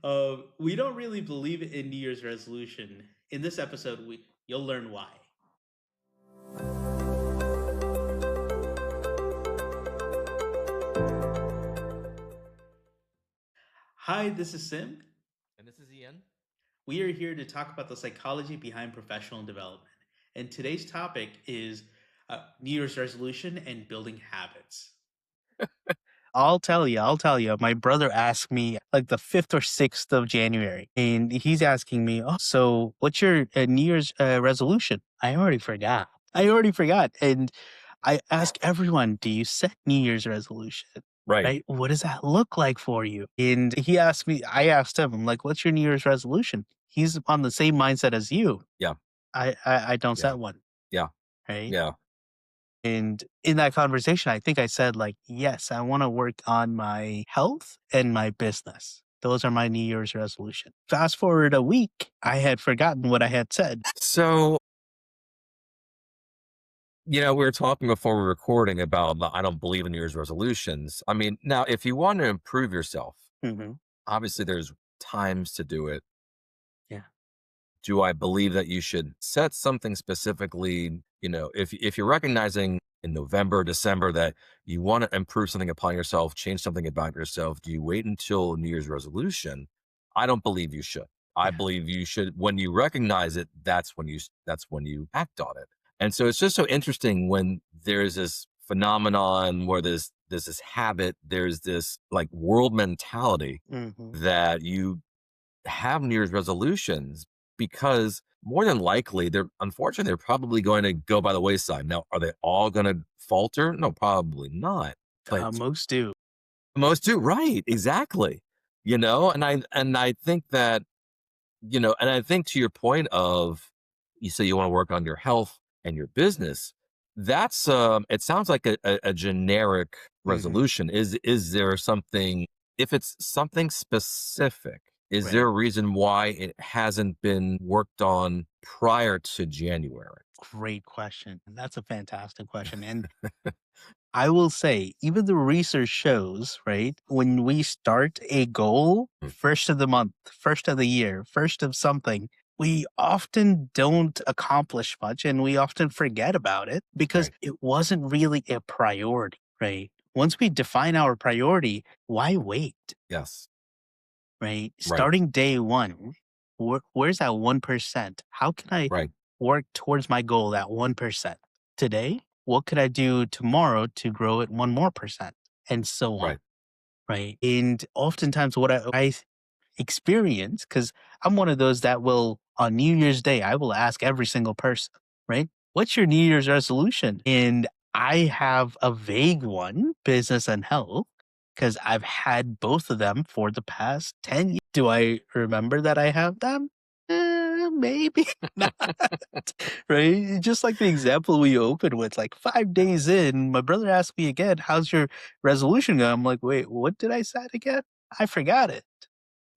We don't really believe in New Year's resolution. In this episode, you'll learn why. Hi, this is Sim. And this is Ian. We are here to talk about the psychology behind professional development. And today's topic is New Year's resolution and building habits. I'll tell you. My brother asked me like the 5th or 6th of January, and he's asking me, "Oh, so what's your New Year's resolution?" I already forgot. And I ask everyone, "Do you set New Year's resolution?" Right. Right? What does that look like for you? And he asked me, I asked him, I'm like, what's your New Year's resolution? He's on the same mindset as you. Yeah. I don't Yeah. set one, Yeah. right? Yeah. And in that conversation, I think I said, like, yes, I want to work on my health and my business. Those are my New Year's resolution. Fast forward a week, I had forgotten what I had said. So, we were talking before we were recording about I don't believe in New Year's resolutions. I mean, now, if you want to improve yourself, Hmm. obviously there's times to do it. Yeah. Do I believe that you should set something specifically? If you're recognizing in November, December that you want to improve something upon yourself, change something about yourself, do you wait until New Year's resolution? I don't believe you should. I Yeah. believe you should when you recognize it, that's when you act on it. And so it's just so interesting when there's this phenomenon where there's this habit, there's this like world mentality Hmm. that you have New Year's resolutions because more than likely they're probably going to go by the wayside. Now, are they all going to falter? No, probably not. But Most do. most do, right? Exactly. And I think that, and I think to your point of you say you want to work on your health and your business, that's it sounds like a generic Hmm. resolution. Is there something, if it's something specific, is there Right. a reason why it hasn't been worked on prior to January? Great question. That's a fantastic question. And I will say, even the research shows, right, when we start a goal, Mm, first of the month, first of the year, first of something, we often don't accomplish much and we often forget about it because right. it wasn't really a priority, right? Once we define our priority, why wait, Yes. right? Right. Starting day one, where's that 1%? How can I Right. work towards my goal at 1%? Today, what could I do tomorrow to grow it one more percent? And so on, Right. right? And oftentimes, what I experience, because I'm one of those that will, on New Year's Day, I will ask every single person, right? What's your New Year's resolution? And I have a vague one, business and health, because I've had both of them for the past 10 years. Do I remember that I have them? Maybe not, right? Just like the example we opened with, like 5 days in, my brother asked me again, how's your resolution going? I'm like, wait, what did I say again? I forgot it.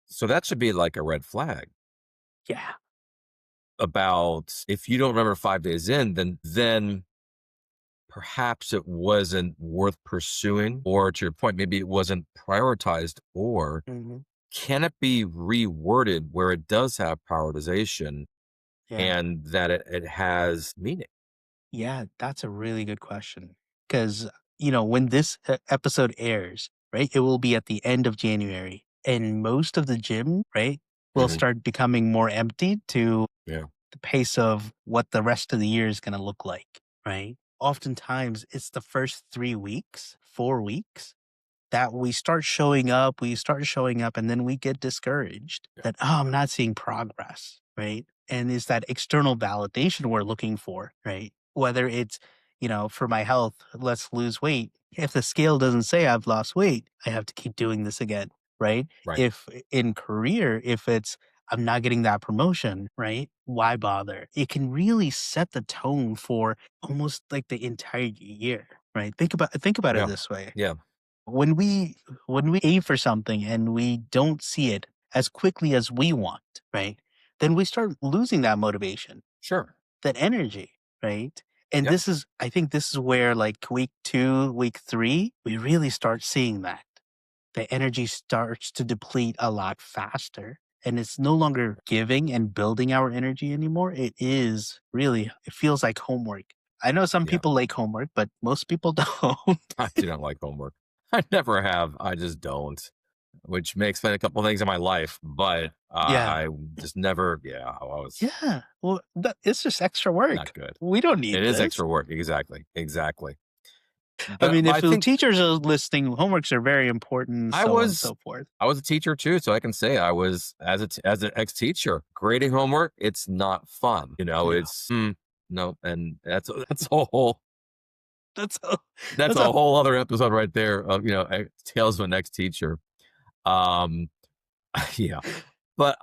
So that should be like a red flag Yeah. about if you don't remember 5 days in, then perhaps it wasn't worth pursuing, or to your point, maybe it wasn't prioritized, or Mhm. can it be reworded where it does have prioritization Yeah. and that it has meaning? Yeah, that's a really good question. Because, when this episode airs, right, it will be at the end of January. And most of the gym, right, will Mhm. start becoming more empty to Yeah. the pace of what the rest of the year is going to look like, right? Oftentimes, it's the first 3 weeks, 4 weeks that we start showing up, and then we get discouraged Yeah. that, oh, I'm not seeing progress, right? And it's that external validation we're looking for, right? Whether it's, for my health, let's lose weight. If the scale doesn't say I've lost weight, I have to keep doing this again, right? Right. If in career, if it's, I'm not getting that promotion, right? Why bother? It can really set the tone for almost like the entire year, right? Think about it Yeah. this way. Yeah. When we aim for something and we don't see it as quickly as we want, right? Then we start losing that motivation, Sure. that energy, right? And Yep. I think this is where like week 2, week 3, we really start seeing that. the energy starts to deplete a lot faster. And it's no longer giving and building our energy anymore. It is really, it feels like homework. I know some Yeah. people like homework, but most people don't. I do not like homework. I never have. I just don't, which may explain a couple things in my life, but Yeah. I just never, yeah, I was Yeah. Well, it's just extra not work. good. We don't It need is this. extra work. Exactly. Exactly. I But mean, I if the think teachers are listening, homeworks are very important, and I so on and was so forth. I was a teacher too, so I can say I was as an ex teacher grading homework. It's not fun, No, It's no, and that's a whole that's a, that's that's a a, whole other episode right there of tales of an ex teacher. Um, yeah, but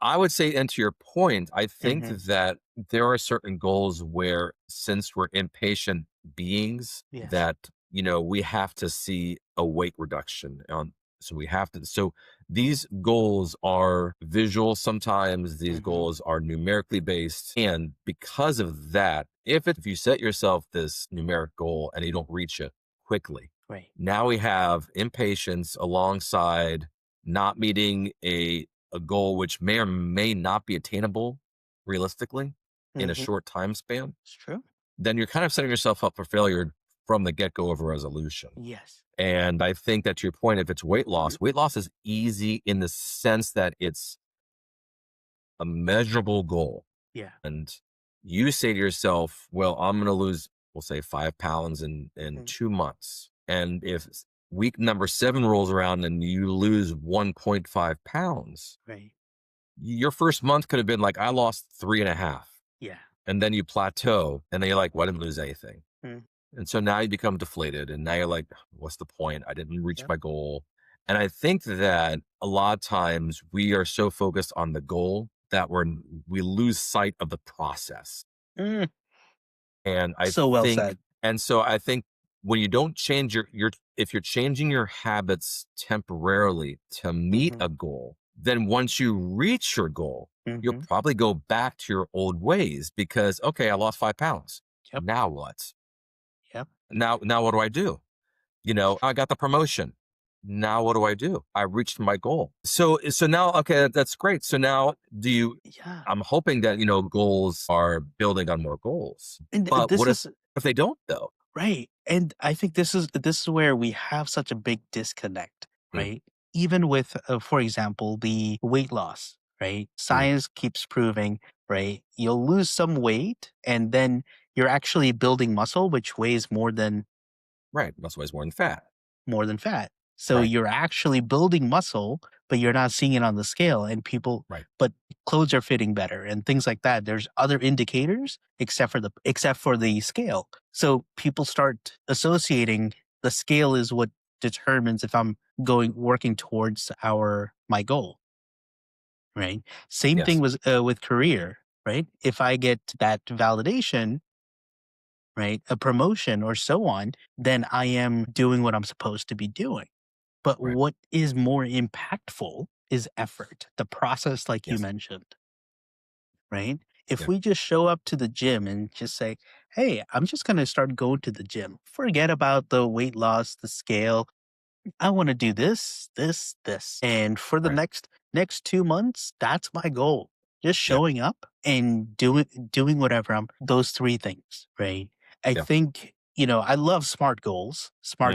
I would say, and to your point, I think hmm that there are certain goals where, since we're impatient beings, yes. that we have to see a weight reduction on. So we have to. So these goals are visual. Sometimes these hmm goals are numerically based, and because of that, if you set yourself this numeric goal and you don't reach it quickly, Right. now we have impatience alongside not meeting a goal which may or may not be attainable realistically in a hmm short time span, It's true. then you're kind of setting yourself up for failure from the get go of a resolution. Yes. And I think that, to your point, if it's weight loss is easy in the sense that it's a measurable goal. Yeah. And you say to yourself, well, I'm going to lose, we'll say 5 pounds in Mm, 2 months. And if week number 7 rolls around and you lose 1.5 pounds, right. your first month could have been like, I lost 3.5. Yeah. And then you plateau and then you're like, well, I didn't lose anything. Mm, And so now you become deflated. And now you're like, what's the point? I didn't reach yep. my goal. And I think that a lot of times we are so focused on the goal that we lose sight of the process. Mm, And I so well think, said. and so I think when you don't change if you're changing your habits temporarily to meet hmm a goal, then once you reach your goal, you'll hmm probably go back to your old ways because, okay, I lost 5 pounds. Yep. Now what? Yep. Now what do I do? I got the promotion. Now what do I do? I reached my goal. So now, okay, that's great. So now Yeah. I'm hoping that, goals are building on more goals. And But this what is if they don't though? right. And I think this is where we have such a big disconnect, Mm, right? Even with, for example, the weight loss, right? mm, Science keeps proving, right? You'll lose some weight and then you're actually building muscle, which weighs right. Muscle weighs more than fat. more than fat. So Right. you're actually building muscle, but you're not seeing it on the scale. And Right. but clothes are fitting better and things like that. There's other indicators except for the scale. So people start associating the scale is what determines if I'm working towards my goal, right? Same thing Yes. with career, right? If I get that validation, right, a promotion or so on, then I am doing what I'm supposed to be doing. But Right. what is more impactful is effort, the process, like you Yes. mentioned, right? If Yeah. we just show up to the gym and just say, hey, I'm just going to start going to the gym, forget about the weight loss, the scale. I want to do this, this, this. And for the Right. next 2 months, that's my goal. Just Yeah. showing up and doing whatever I'm those three things, right? I Yeah. think, I love smart Hmm.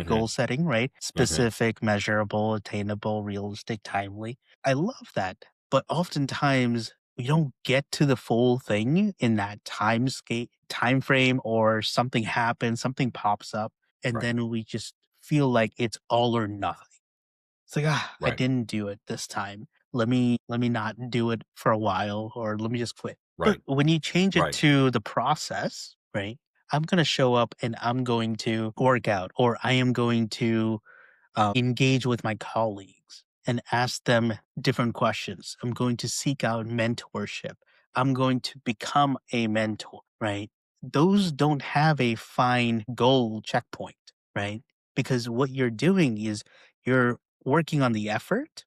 goal setting, right? Hmm. Specific, measurable, attainable, realistic, timely. I love that. But oftentimes we don't get to the full thing in that time frame, or something happens, something pops up, and Right. then we just feel like it's all or nothing. It's like, I Right. didn't do it this time. Let me not do it for a while, or let me just quit. But Right. when you change it Right. to the process, right? I'm going to show up and I'm going to work out, or I am going to engage with my colleagues and ask them different questions. I'm going to seek out mentorship. I'm going to become a mentor, right? Those don't have a fine goal checkpoint, right? Because what you're doing is you're working on the effort,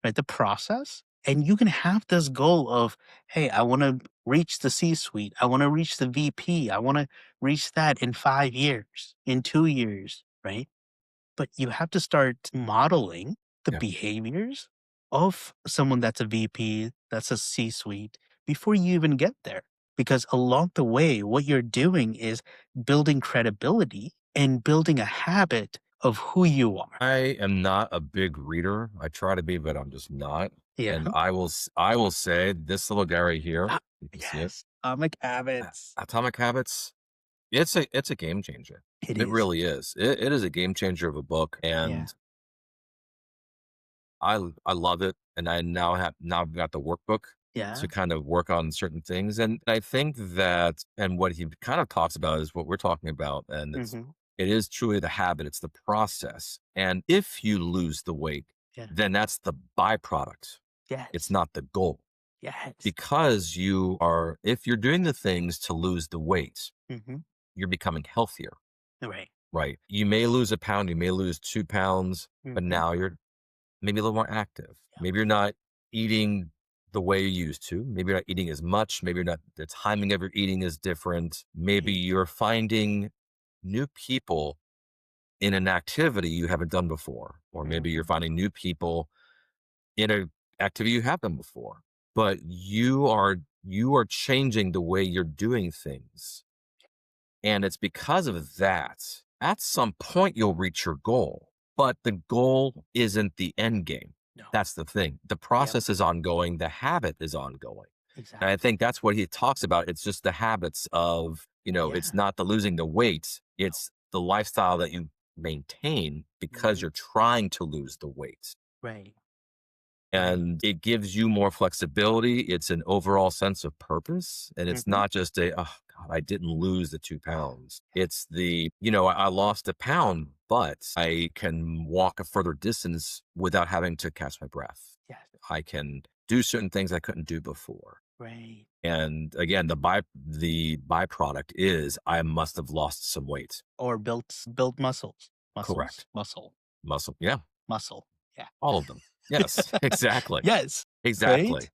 right? The process. And you can have this goal of, hey, I want to reach the C suite. I want to reach the VP. I want to reach that in 5 years, in 2 years, right? but you have to start modeling the Yeah. behaviors of someone that's a VP, that's a C suite, before you even get there. Because along the way, what you're doing is building credibility and building a habit of who you are. I am not a big reader. I try to be, but I'm just not. Yeah. And I will say this little guy right here, Ah, you can see it. yes. Atomic A- habits. Atomic Habits. It's a game changer. It It is. really is. It is a game changer of a book, Yeah. and I love it. And I now I've got the workbook to Yeah. kind of work on certain things. And I think that and what he kind of talks about is what we're talking about. And Hmm. it is truly the habit, it's the process. And if you lose the weight, Yeah. then that's the byproduct. It's Yes. not the goal. Yes. Because you are if you're doing the things to lose the weight, Hmm. you're becoming healthier, Right. right? You may lose a pound, you may lose 2 pounds, but Hmm. now you're maybe a little more active. Yeah. Maybe you're not eating the way you used to. Maybe you're not eating as much. Maybe you're not, the timing of your eating is different. Maybe Right. you're finding new people in an activity you haven't done before. Or maybe you're Hmm. finding new people in an activity you have done before. But you are changing the way you're doing things. And it's because of that, at some point, you'll reach your goal, but the goal isn't the end game. No. That's the thing. The Yep. process is ongoing, the habit is ongoing. And I Exactly. think that's what he talks about. It's just the habits of, it's Yeah. not the losing the weight, No. it's the lifestyle that you maintain because you're Right. trying to lose the weight. Right. Right. And it gives you more flexibility. It's an overall sense of purpose. And it's Hmm. not just oh God, I didn't lose the two Oh, pounds. It's I lost a pound, but I can walk a further distance without having to catch my breath. yes. I can do certain things I couldn't do before. Right. And again, the byproduct is I must have lost some weight. Or built muscles. Muscles. Correct. Muscle. Muscle. Yeah. Muscle. Yeah. All of them. Yes. Exactly. Yes. Right? Exactly.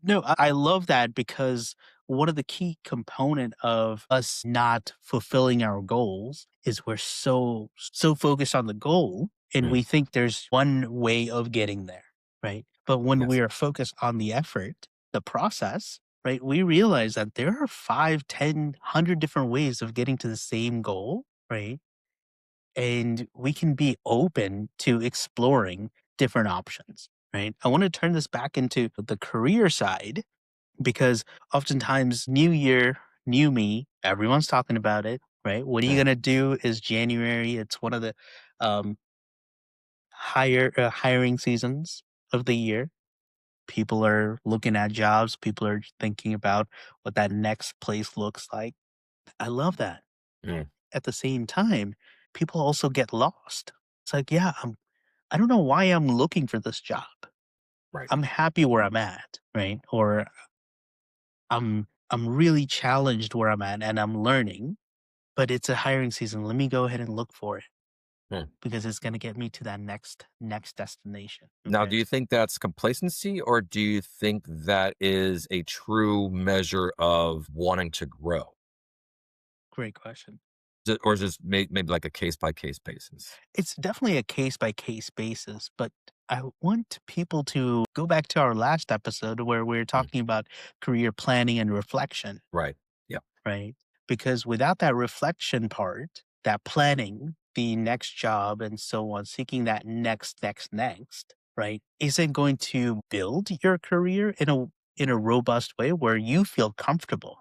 No, I love that because one of the key component of us not fulfilling our goals is we're so focused on the goal and Mm, we think there's one way of getting there, right? But when we yes. are focused on the effort, the process, right, we realize that there are 5, 10, 100 different ways of getting to the same goal, right? And we can be open to exploring different options, right? I want to turn this back into the career side because oftentimes, new year, new me, everyone's talking about it, right? What are you Mm, going to do is January. It's one of the um, hiring seasons of the year. People are looking at jobs. People are thinking about what that next place looks like. I love that. mm, At the same time, people also get lost. It's like, yeah, I don't know why I'm looking for this job. right. I'm happy where I'm at, right? Or I'm really challenged where I'm at and I'm learning, but it's a hiring season. Let me go ahead and look for it Mm. because it's going to get me to that next destination. Now, Okay. do you think that's complacency or do you think that is a true measure of wanting to grow? Great question. Or is this maybe like a case by case basis? It's definitely a case by case basis, but I want people to go back to our last episode where we are Mm, talking about career planning and reflection, right. Yeah. right? Because without that reflection part, that planning, the next job and so on, seeking that next, right, isn't going to build your career in a robust way where you feel comfortable.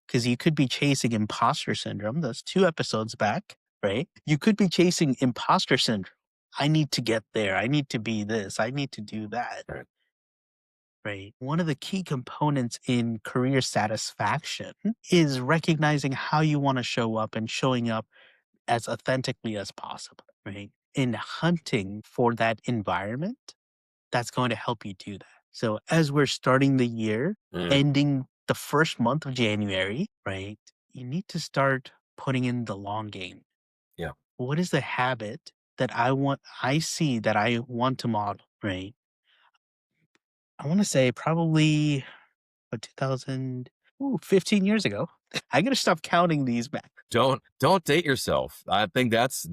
Because you could be chasing imposter syndrome. That's 2 episodes back, right? You could be chasing imposter syndrome. I need to get there. I need to be this. I need to do that. Right. Right. One of the key components in career satisfaction is recognizing how you want to show up and showing up as authentically as possible, right? In hunting for that environment, that's going to help you do that. So as we're starting the year, Mm, ending the first month of January, right? You need to start putting in the long game. yeah. What is the habit that I see that I want to model, right? I want to say probably 2000, 15 years ago. I gotta stop counting these back. don't date yourself. I think that's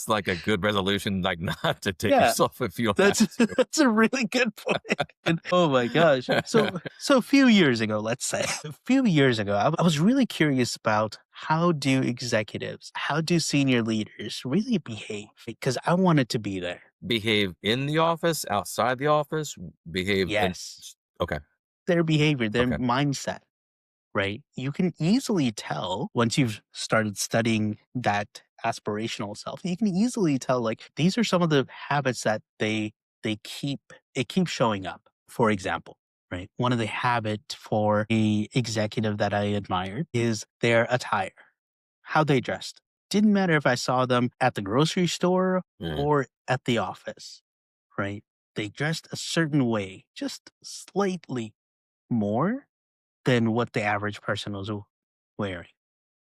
like a good resolution, like not to date Yeah. yourself if you don't That's have to. that's a really good point. And oh my gosh. So a few years ago, let's say, a few years ago, I was really curious about how do senior leaders really behave? Because I wanted to be there. Behave in the office, outside the office, behave in. Yes. Okay, Their behavior, their okay. mindset, right? You can easily tell once you've started studying that aspirational self, you can easily tell like these are some of the habits that they keep it keeps showing up. For example, right? One of the habit for a executive that I admired is their attire, how they dressed. Didn't matter if I saw them at the grocery store Mhm. or at the office, right? They dressed a certain way, just slightly more than what the average person was wearing.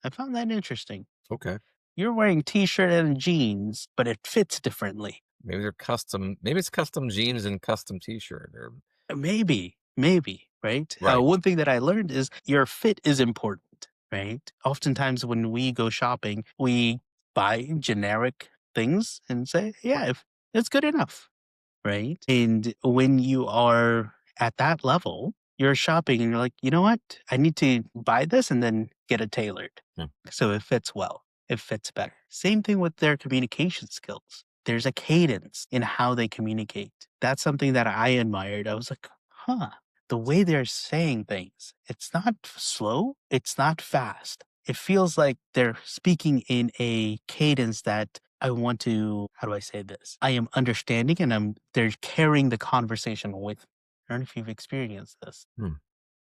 I found that interesting. Okay. You're wearing t-shirt and jeans, but it fits differently. Maybe they're custom. Maybe it's custom jeans and custom T-shirt. Or Maybe, right? right. One thing that I learned is your fit is important, right? Oftentimes when we go shopping, we buy generic things and say, yeah, if it's good enough, right? And when you are at that level, you're shopping and you're like, you know what? I need to buy this and then get it tailored. Hmm. So it fits well, it fits better. Same thing with their communication skills. There's a cadence in how they communicate. That's something that I admired. I was like, huh, the way they're saying things, it's not slow, it's not fast. It feels like they're speaking in a cadence that I want to, how do I say this? I am understanding and they're carrying the conversation with me. I don't know if you've experienced this. Hmm.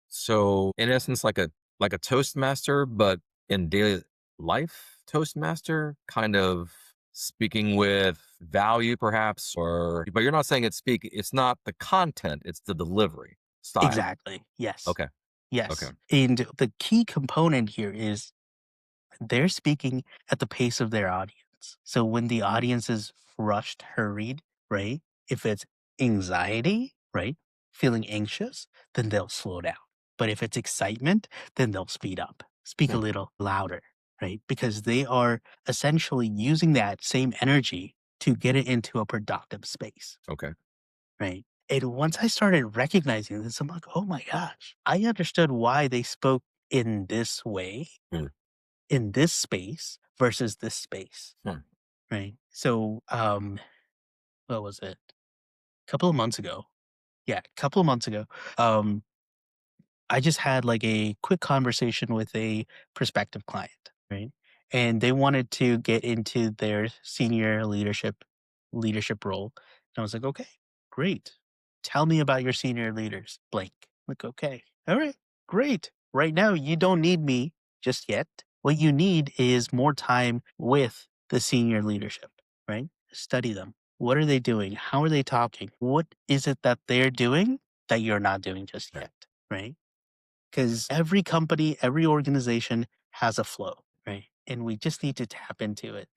So in essence, like a Toastmaster, but in daily life, Toastmaster, kind of speaking with value, perhaps, or but you're not saying it's speak. It's not the content; it's the delivery style. Exactly. Yes. Okay. Okay. Yes. And the key component here is they're speaking at the pace of their audience. So when the audience is rushed, hurried, right? If it's anxiety, right? Feeling anxious, then they'll slow down. But if it's excitement, then they'll speed up, speak a Hmm. little louder, right? Because they are essentially using that same energy to get it into a productive space, Okay. right? And once I started recognizing this, I'm like, oh my gosh, I understood why they spoke in this way Hmm. in this space versus this space, Hmm. right? So, what was it? A couple of months ago. Yeah, a couple of months ago. Um, I just had like a quick conversation with a prospective client, right? And they wanted to get into their senior leadership role. And I was like, okay, great. Tell me about your senior leaders, blank. Like, okay, all right, great. Right now, you don't need me just yet. What you need is more time with the senior leadership, right? Study them. What are they doing? How are they talking? What is it that they're doing that you're not doing just Right. yet, right? Because every company, every organization has a flow, right? And we just need to tap into it.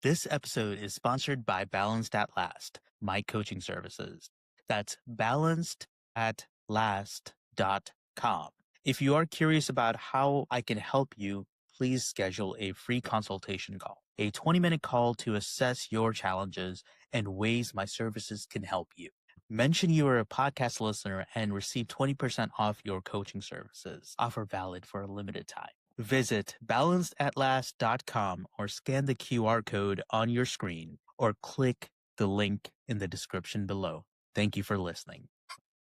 This episode is sponsored by Balanced at Last, my coaching services. That's balancedatlast.com. If you are curious about how I can help you, please schedule a free consultation call, a 20-minute call to assess your challenges and ways my services can help you. Mention you are a podcast listener and receive 20% off your coaching services. Offer valid for a limited time. Visit balancedatlast.com or scan the QR code on your screen or click the link in the description below. Thank you for listening.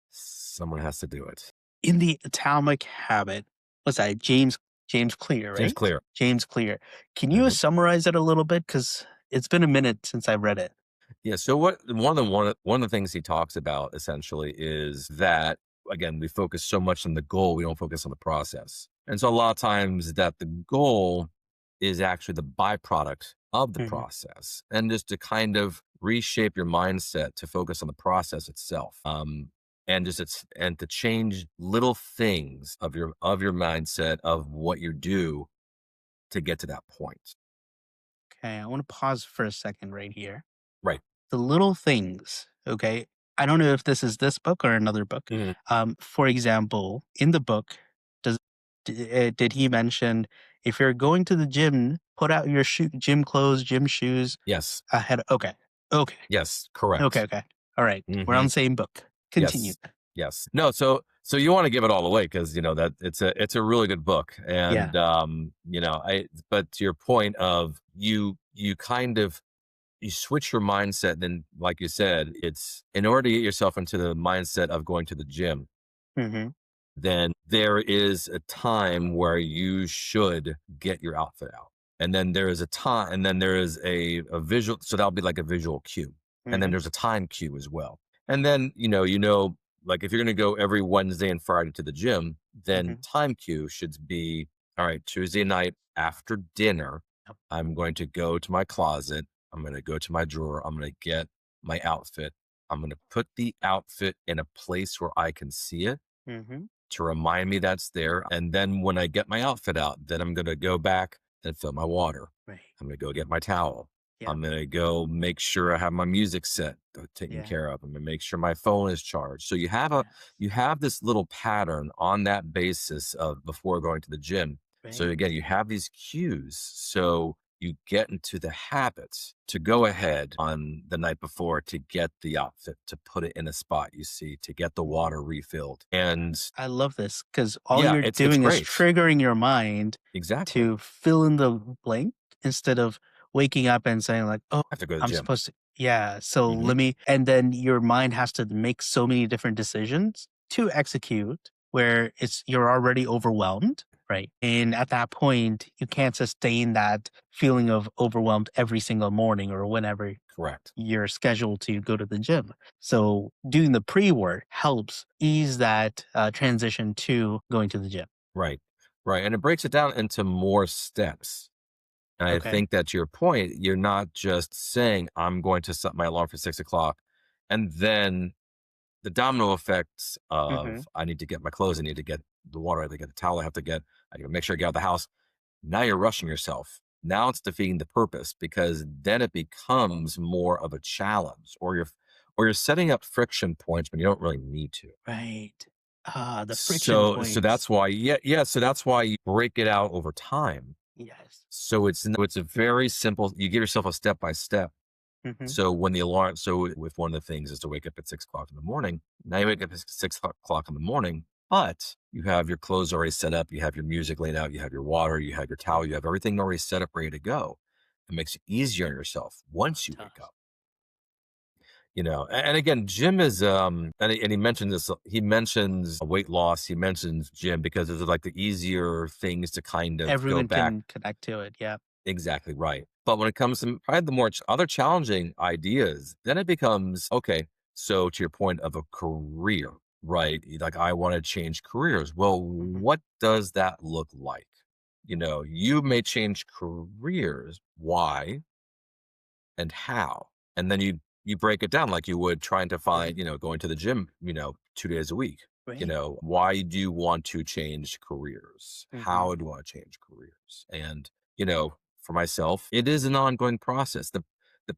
Someone has to do it. In the Atomic Habit, what's that? James Clear, James right? Clear. James Clear. Can you Mhm. summarize it a little bit? Because it's been a minute since I read it. Yeah. So what one of the things he talks about essentially is that again we focus so much on the goal, we don't focus on the process, and so a lot of times that the goal is actually the byproduct of the Mhm. process, and just to kind of reshape your mindset to focus on the process itself. And just it's and to change little things of your mindset of what you do to get to that point. Okay, I want to pause for a second right here. Right. The little things, okay? I don't know if this is this book or another book. Mhm. For example, in the book, does did he mention if you're going to the gym, put out your gym clothes, gym shoes Yes. ahead. Okay. Okay. Yes. Okay. Correct. Okay. All right. We're on Hmm. the same book. Continue. Yes. Yes. No, so you wanna give it all away because, that it's a really good book, Yeah. and, I but to your point of you kind of you switch your mindset, then, like you said, it's in order to get yourself into the mindset of going to the gym, Hmm. then there is a time where you should get your outfit out. And then there is a time, and then there is a visual. So that'll be like a visual cue. And then Hmm. there's a time cue as well. And then, like if you're going to go every Wednesday and Friday to the gym, then Hmm. time cue should be, all right, Tuesday night after dinner, Yep. I'm going to go to my closet. I'm going to go to my drawer. I'm going to get my outfit. I'm going to put the outfit in a place where I can see it Hmm. to remind me that's there. And then when I get my outfit out, then I'm going to go back and fill my water. Right. I'm going to go get my towel. Yep. I'm going to go make sure I have my music set taken Yeah. care of. I'm going to make sure my phone is charged. So Yes. you have this little pattern on that basis of before going to the gym. So Right. again, you have these cues. So you get into the habits to go ahead on the night before to get the outfit, to put it in a spot you see, to get the water refilled. And I love this because all yeah, you're it's doing is great. triggering your mind Exactly. to fill in the blank instead of waking up and saying like, "Oh, I have to go to the I'm gym. supposed to." Yeah, so Mhm. let me, and then your mind has to make so many different decisions to execute where you're already overwhelmed, right? And at that point, you can't sustain that feeling of overwhelmed every single morning or whenever Correct. you're scheduled to go to the gym. So doing the pre-work helps ease that transition to going to the gym. Right. Right, and it breaks it down into more steps. And I Okay. think that to your point, you're not just saying, "I'm going to set my alarm for 6 o'clock," and then the domino effects Hmm. of, "I need to get my clothes, I need to get the water, I have to get the towel, I gotta make sure I get out of the house." Now you're rushing yourself. Now it's defeating the purpose because then it becomes more of a challenge, or you're setting up friction points when you don't really need to. Right. Ah, the friction So points. that's why, yeah, so that's why you break it out over time. Yes. So it's a very simple, you give yourself a step by step. Hmm. So when the alarm, so with one of the things is to wake up at 6 o'clock in the morning. Now you wake up at 6 o'clock in the morning, but you have your clothes already set up, you have your music laid out, you have your water, you have your towel, you have everything already set up, ready to go. It makes it easier on yourself once you wake Tough. up. And again, Jim is, and he mentioned this, he mentions weight loss, he mentions Jim because those are like the easier things to kind of go Everyone back. can connect to it. Yeah. Exactly right. But when it comes to probably the more other challenging ideas, then it becomes okay. So to your point of a career, right? Like I want to change careers. Well, Hmm. what does that look like? You may change careers. Why and how? And then you break it down like you would trying to Yeah. find, going to the gym, 2 days a week. Right. Why do you want to change careers? Hmm. How do you want to change careers? And, for myself, it is an ongoing process. The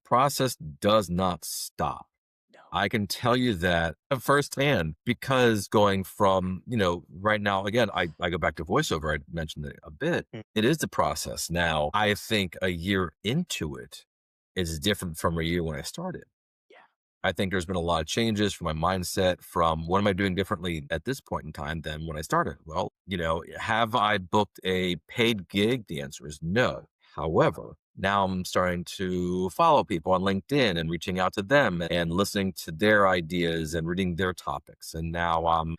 process does not stop. No. I can tell you that firsthand because going from, right now, again, I go back to voiceover. I mentioned it a bit. Mm. It is the process. Now, I think a year into it is different from a year when I started. Yeah. I think there's been a lot of changes from my mindset from what am I doing differently at this point in time than when I started? Well, have I booked a paid gig? The answer is no. However, now I'm starting to follow people on LinkedIn and reaching out to them and listening to their ideas and reading their topics. And now I'm,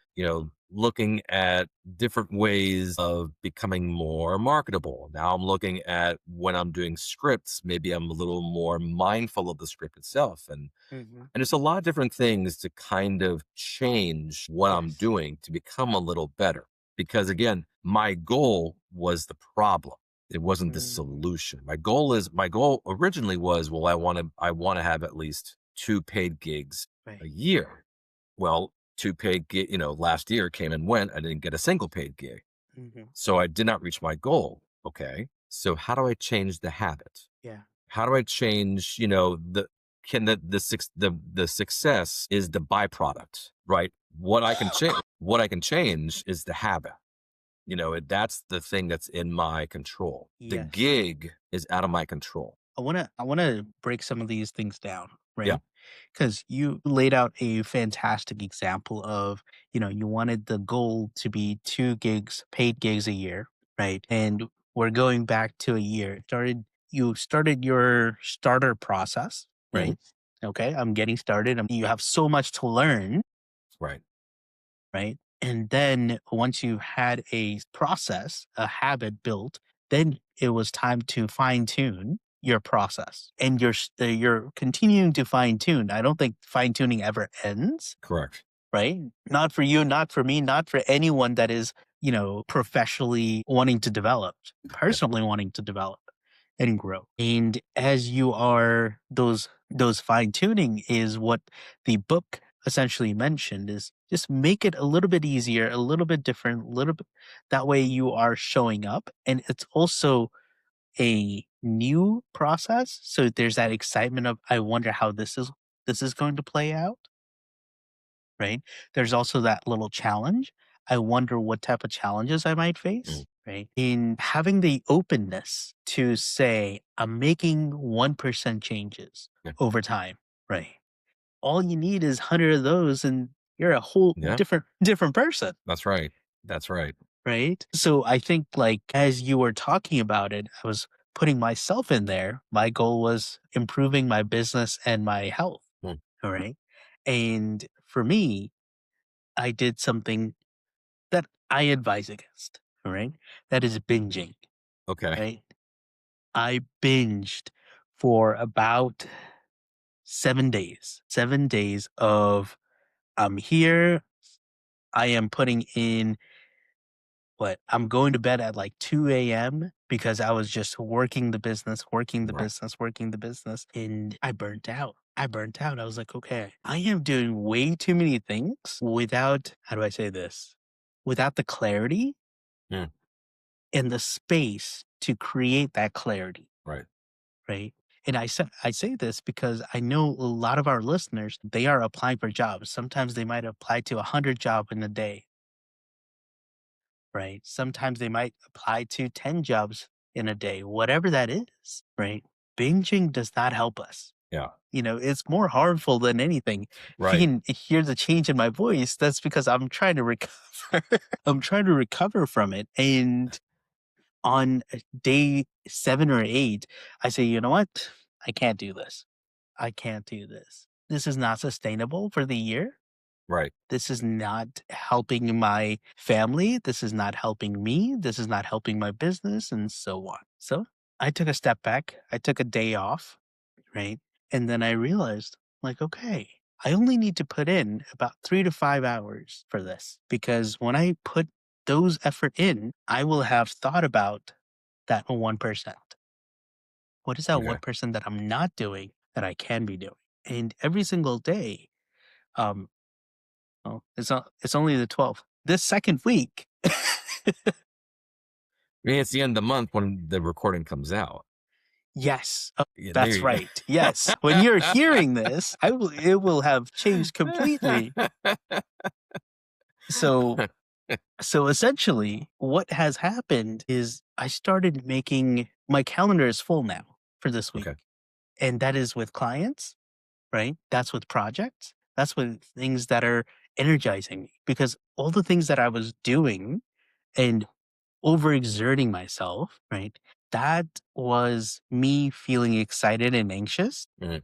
looking at different ways of becoming more marketable. Now I'm looking at when I'm doing scripts, maybe I'm a little more mindful of the script itself. Hmm. And it's a lot of different things to kind of change what I'm Yes. doing to become a little better. Because again, my goal was the problem. It wasn't the Mm. solution. My goal originally was, well, I want to have at least two paid gigs a Right. year. Well, two paid gig, last year came and went. I didn't get a single paid gig. Hmm. So I did not reach my goal. Okay. So how do I change the habit? Yeah. How do I change, the can the success is the byproduct, right? What I can change is the habit. That's the thing that's in my control. The Yes. gig is out of my control. I wanna break some of these things down, Yeah. right? Because you laid out a fantastic example of, you wanted the goal to be 2 gigs, paid gigs a year, right? And we're going back to a year. You started your starter process, Mhm. right? Okay, I'm getting started. You have so much to learn, Right. right? And then once you had a process, a habit built, then it was time to fine tune your process, and you're continuing to fine tune. I don't think fine tuning ever ends, Correct. right? Not for you, not for me, not for anyone that is, professionally wanting to develop, Yeah. personally wanting to develop and grow. And as you are those fine tuning is what the book essentially mentioned is just make it a little bit easier, a little bit different, a little bit that way you are showing up and it's also a new process. So there's that excitement of I wonder how this is going to play out, right? There's also that little challenge. I wonder what type of challenges I might Mhm. face, right? In having the openness to say, I'm making 1% changes Yeah. over time, right? All you need is 100 of those and you're a whole Yeah. different person, That's right. That's right. right? So I think like as you were talking about it, I was putting myself in there. My goal was improving my business and my health, Mm. all right? And for me, I did something that I advise against, all right? That is binging, Okay. right? I binged for about 7 days. 7 days of I'm here, I am putting in I'm going to bed at like 2 a.m. because I was just working the business, working the Right. business, working the business, and I burnt out. I burnt out. I was like, okay, I am doing way too many things without, how do I say this? Without the clarity Mm. and the space to create that clarity, Right. right? And I say this because I know a lot of our listeners, they are applying for jobs. Sometimes they might apply to 100 job in a day, right? Sometimes they might apply to 10 jobs in a day, whatever that is, right? Binging does not help us. Yeah. It's more harmful than anything. If you Right. can hear the change in my voice, that's because I'm trying to recover. I'm trying to recover from it. And on day 7 or 8, I say, you know what? I can't do this. I can't do this. This is not sustainable for the year. Right. This is not helping my family. This is not helping me. This is not helping my business, and so on. So I took a step back. I took a day off, right? And then I realized, like, okay, I only need to put in about 3 to 5 hours for this because when I put those effort in, I will have thought about that 1%. What is that Okay. 1% that I'm not doing that I can be doing? And every single day, um, it's only the 12th. This second week, I mean, it's the end of the month when the recording comes out. yes, Yeah, there that's you right. Yes, when you're hearing this, it will have changed completely. So so essentially, what has happened is I started making my calendar is full now for this week, Okay. and that is with clients, right? That's with projects. That's with things that are energizing me because all the things that I was doing and overexerting myself, right? That was me feeling excited and anxious. Mhm.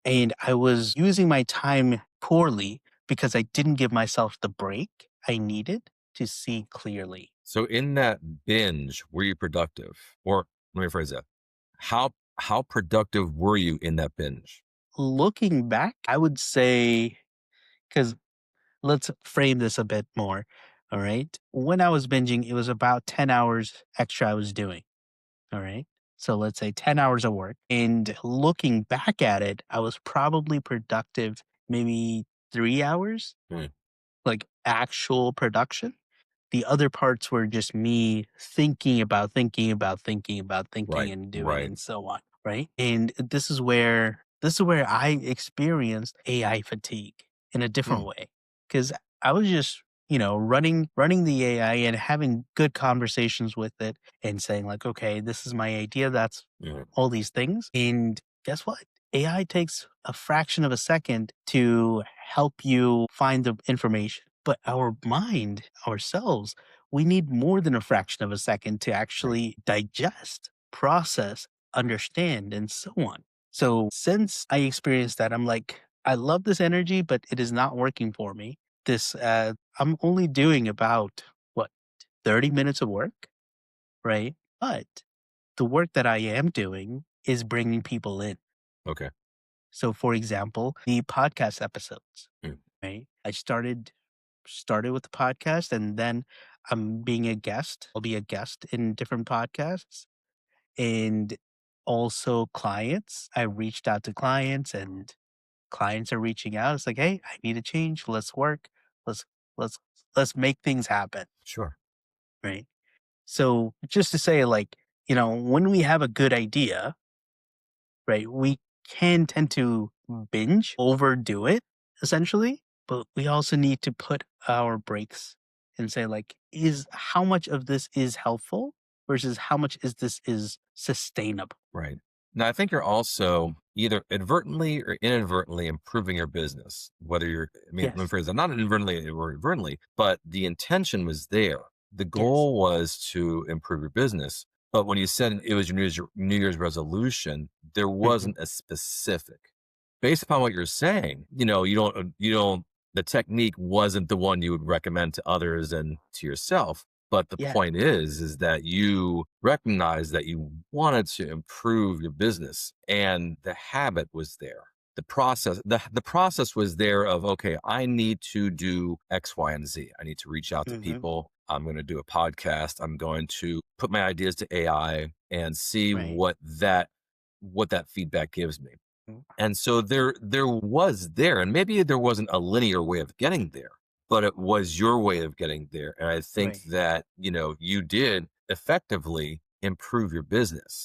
And I was using my time poorly because I didn't give myself the break I needed to see clearly. So in that binge, were you productive? Or let me phrase that. How productive were you in that binge? Looking back, I would say, because let's frame this a bit more. All right. When I was binging, it was about 10 hours extra I was doing. All right. So let's say 10 hours of work. And looking back at it, I was probably productive maybe 3 hours, Mm. like actual production. The other parts were just me thinking about, thinking about, thinking about, thinking Right. and doing Right. and so on. Right. And this is where I experienced AI fatigue in a different Hmm. way. Cause I was just running the AI and having good conversations with it and saying like, okay, this is my idea. That's Mhm. all these things. And guess what? AI takes a fraction of a second to help you find the information. But our mind, ourselves, we need more than a fraction of a second to Right. actually digest, process, understand, and so on. So since I experienced that, I'm like, I love this energy, but it is not working for me. I'm only doing about what, 30 minutes of work, right? But the work that I am doing is bringing people in. Okay. So for example, the podcast episodes, Mm. right? I started with the podcast and then I'm being a guest. I'll be a guest in different podcasts and also clients. I reached out to clients and clients are reaching out. It's like, "Hey, I need a change. Let's work. Let's let's let's make things happen." Sure. Right? So, just to say like, when we have a good idea, right, we can tend to binge, overdo it essentially, but we also need to put our brakes and say like, is how much of this is helpful versus how much is this is sustainable? Right. Now, I think you're also either advertently or inadvertently improving your business. Whether you're, I mean, let me Yes. phrase that not inadvertently or advertently, but the intention was there. The Yes. goal was to improve your business. But when you said it was your New Year's resolution, there Mhm. wasn't a specific. Based upon what you're saying, the technique wasn't the one you would recommend to others and to yourself. But the Yeah. point is that you recognize that you wanted to improve your business and the habit was there. The process was there of, okay, I need to do X, Y, and Z. I need to reach out to Mhm. people. I'm going to do a podcast. I'm going to put my ideas to AI and see Right. what that feedback gives me. Mm. And so there was there, and maybe there wasn't a linear way of getting there, but it was your way of getting there. And I think Right. that, you did effectively improve your business.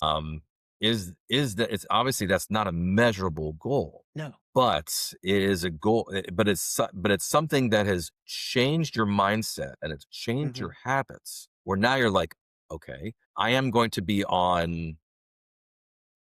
Is that it's obviously that's not a measurable goal, No. but it is a goal, but it's something that has changed your mindset and it's changed Mhm. your habits where now you're like, okay, I am going to be on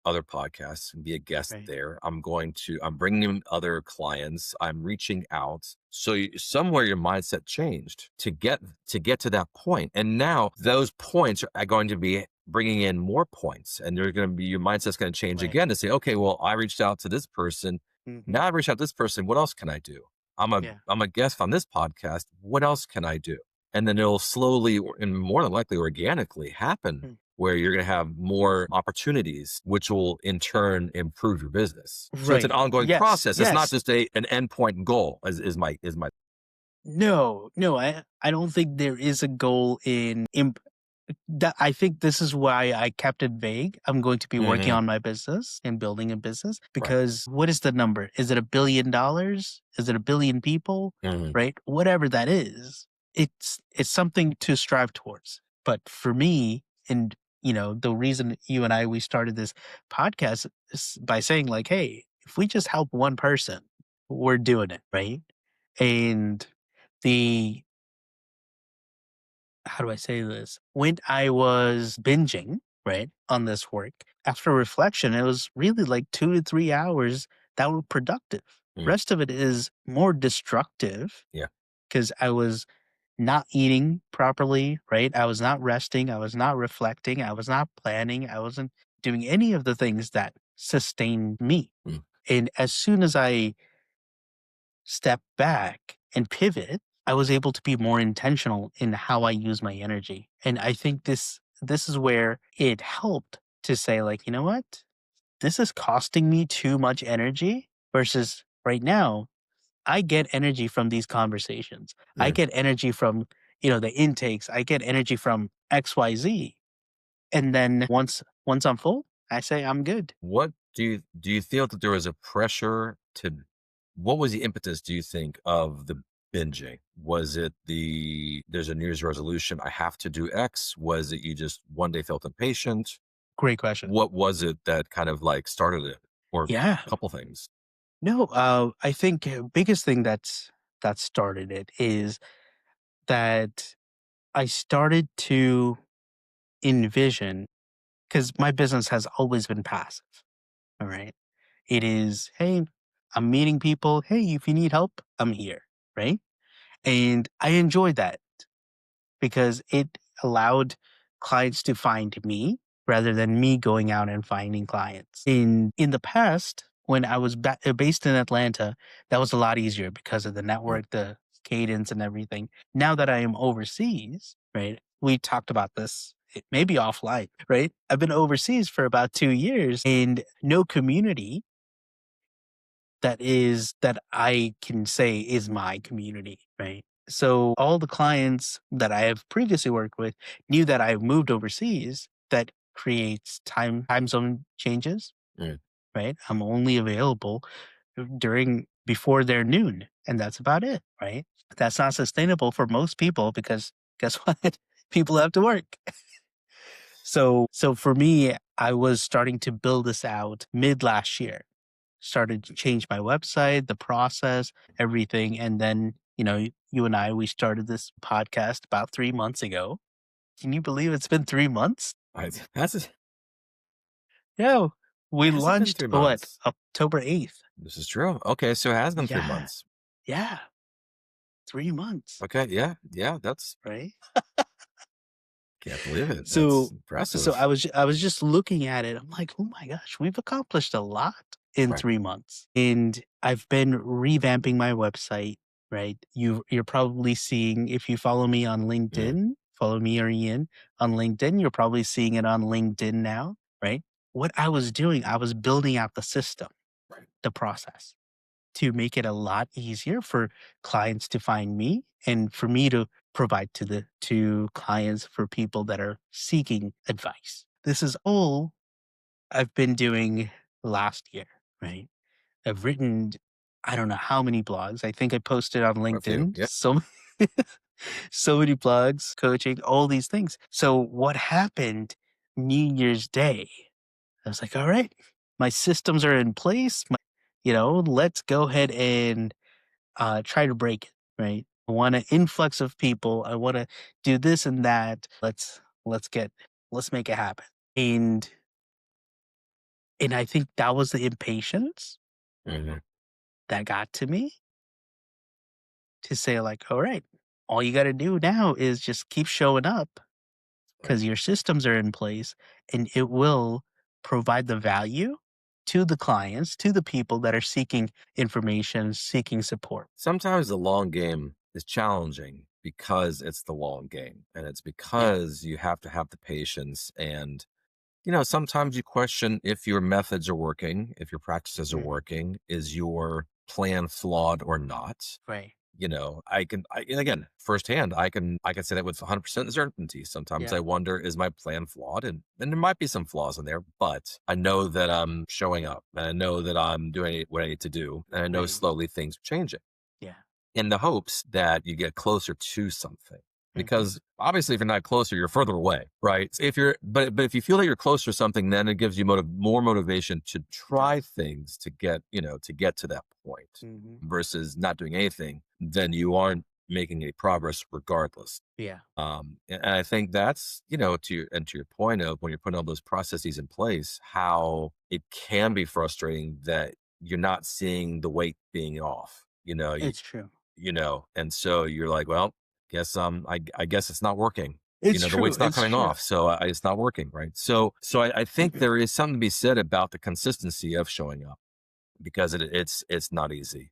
other podcasts and be a guest Right. there. I'm bringing in other clients. I'm reaching out. So somewhere your mindset changed to get to that point. And now those points are going to be bringing in more points and they're going to be, your mindset's going to change Right. again to say, okay, well, I reached out to this person. Mhm. Now I've reached out to this person. What else can I do? I'm a, Yeah. I'm a guest on this podcast. What else can I do? And then it'll slowly and more than likely organically happen Mm. where you're going to have more opportunities, which will in turn improve your business. So it's an Right. ongoing Yes. process. It's not Yes. just an endpoint goal. Is my No. No. I don't think there is a goal in that. I think this is why I kept it vague. I'm going to be working hmm on my business and building a business right? because what is the number? Is it $1 billion? Is it a billion people? hmm Right? Whatever that is, it's something to strive towards. But for me, and the reason you and we started this podcast is by saying like, hey, if we just help one person, we're doing it, right? And the how do I say this? When I was binging, right, on this work, after reflection, it was really like 2 to 3 hours that were productive. mm Rest of it is more destructive Yeah. because I was not eating properly, right? I was not resting. I was not reflecting. I was not planning. I wasn't doing any of the things that sustained me. mm And as soon as I step back and pivot, I was able to be more intentional in how I use my energy. And I think this is where it helped to say like, you know what? This is costing me too much energy versus right now, I get energy from these conversations. I mm. get energy from, the intakes. I get energy from XYZ. And then once I'm full, I say I'm good. What do you feel that there was a pressure to? What was the impetus? Do you think of the binging? Was it there's a New Year's resolution? I have to do X. Was it you just one day felt impatient? Great question. What was it that kind of like started it, or Yeah. a couple things? No, I think biggest thing that started it is that I started to envision, because my business has always been passive. All right. It is, hey, I'm meeting people. Hey, if you need help, I'm here. Right. And I enjoyed that because it allowed clients to find me rather than me going out and finding clients. In the past, when I was based in Atlanta, that was a lot easier because of the Mm. network, the cadence, and everything. Now that I am overseas, right? We talked about this maybe offline, right? I've been overseas for about 2 years and no community that I can say is my community, right? So all the clients that I have previously worked with knew that I moved overseas. That creates time zone changes, Mm. right? I'm only available during before their noon, and that's about it, right? That's not sustainable for most people because guess what? People have to work. So for me, I was starting to build this out mid last year, started to change my website, the process, everything. And then, you and I, we started this podcast about 3 months ago. Can you believe it's been 3 months? I, has it Yeah. We has it been launched, 3 months? October 8th. This is true. Okay, so it has been three Yeah. months. Yeah. 3 months. Okay, yeah, yeah, that's Right. can't believe it. That's So impressive. I was just looking at it. I'm like, "Oh my gosh, we've accomplished a lot in Right. 3 months." And I've been revamping my website, right? You're probably seeing, if you follow me on Mm. LinkedIn, follow me or Ian on LinkedIn, you're probably seeing it on LinkedIn now, right? What I was doing, I was building out the system, Right. the process, to make it a lot easier for clients to find me and for me to provide to clients for people that are seeking advice. This is all I've been doing last year, right? I've written I don't know how many blogs. I think I posted on A few, LinkedIn yeah. so many blogs, coaching, all these things. So what happened New Year's Day? I was like, all right, my systems are in place. Let's go ahead and try to break it, right? I want an influx of people. I want to do this and that. Let's make it happen. And I think that was the impatience Mhm. that got to me to say like, all right, all you got to do now is just keep showing up Right. because your systems are in place and it will provide the value to the clients, to the people that are seeking information, seeking support. Sometimes the long game is challenging because it's the long game, and it's Yeah. because you have to have the patience and, sometimes you question if your methods are working, if your practices are Mhm. working, is your plan flawed or not? Right. And again, firsthand, I can say that with 100% certainty. Sometimes Yeah. I wonder, is my plan flawed? And there might be some flaws in there, but I know that I'm showing up and I know that I'm doing what I need to do. And I know Right. slowly things are changing Yeah. in the hopes that you get closer to something. Mhm. Because obviously, if you're not closer, you're further away, right? If you're, but if you feel that you're closer to something, then it gives you more motivation to It try does. things to get to that point, Mhm. versus not doing anything. Then you aren't making any progress, regardless. Yeah. And I think that's, to your point of when you're putting all those processes in place, how it can be frustrating that you're not seeing the weight being off. It's true. And so you're like, well, I guess it's not working. It's The true. weight's not It's coming true. off, so it's not working, right? So I think there is something to be said about the consistency of showing up, because it's not easy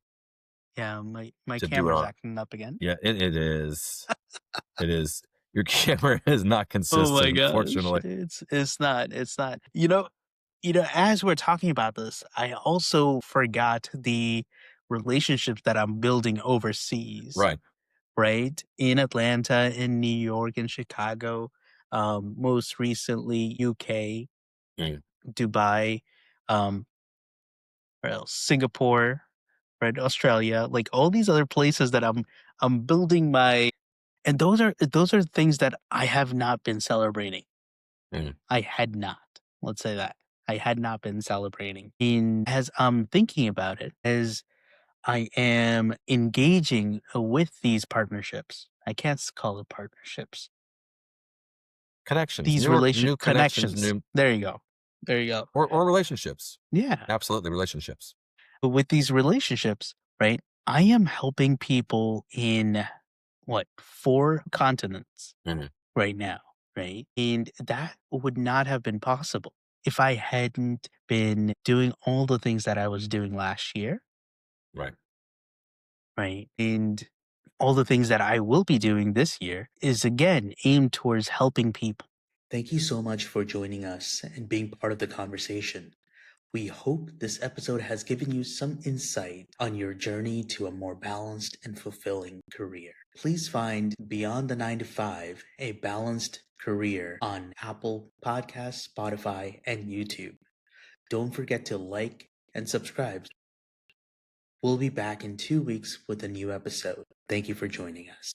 Yeah, my to do it camera's on. acting up again. Yeah, it is. It is. Your camera is not Oh my consistent, gosh. unfortunately. It's not. As we're talking about this, I also forgot the relationships that I'm building overseas, Right. right? In Atlanta, in New York, in Chicago, most recently UK, Mm. Dubai, um, where else? Singapore, right? Australia, like all these other places that I'm building my and those are things that I have not been celebrating. Mm. I had not. Let's say that. I had not been celebrating. And as I'm thinking about it, as I am engaging with these partnerships, I can't call it partnerships. Connections, These new connections, connections. new There you go. There you go. or relationships. Yeah. Absolutely, relationships. But with these relationships, right? I am helping people in what, 4 continents Mhm. right now, right? And that would not have been possible if I hadn't been doing all the things that I was doing last year, Right. right? And all the things that I will be doing this year is again aimed towards helping people. Thank you so much for joining us and being part of the conversation. We hope this episode has given you some insight on your journey to a more balanced and fulfilling career. Please find Beyond the 9 to 5, a balanced career on Apple Podcasts, Spotify, and YouTube. Don't forget to like and subscribe. We'll be back in 2 weeks with a new episode. Thank you for joining us.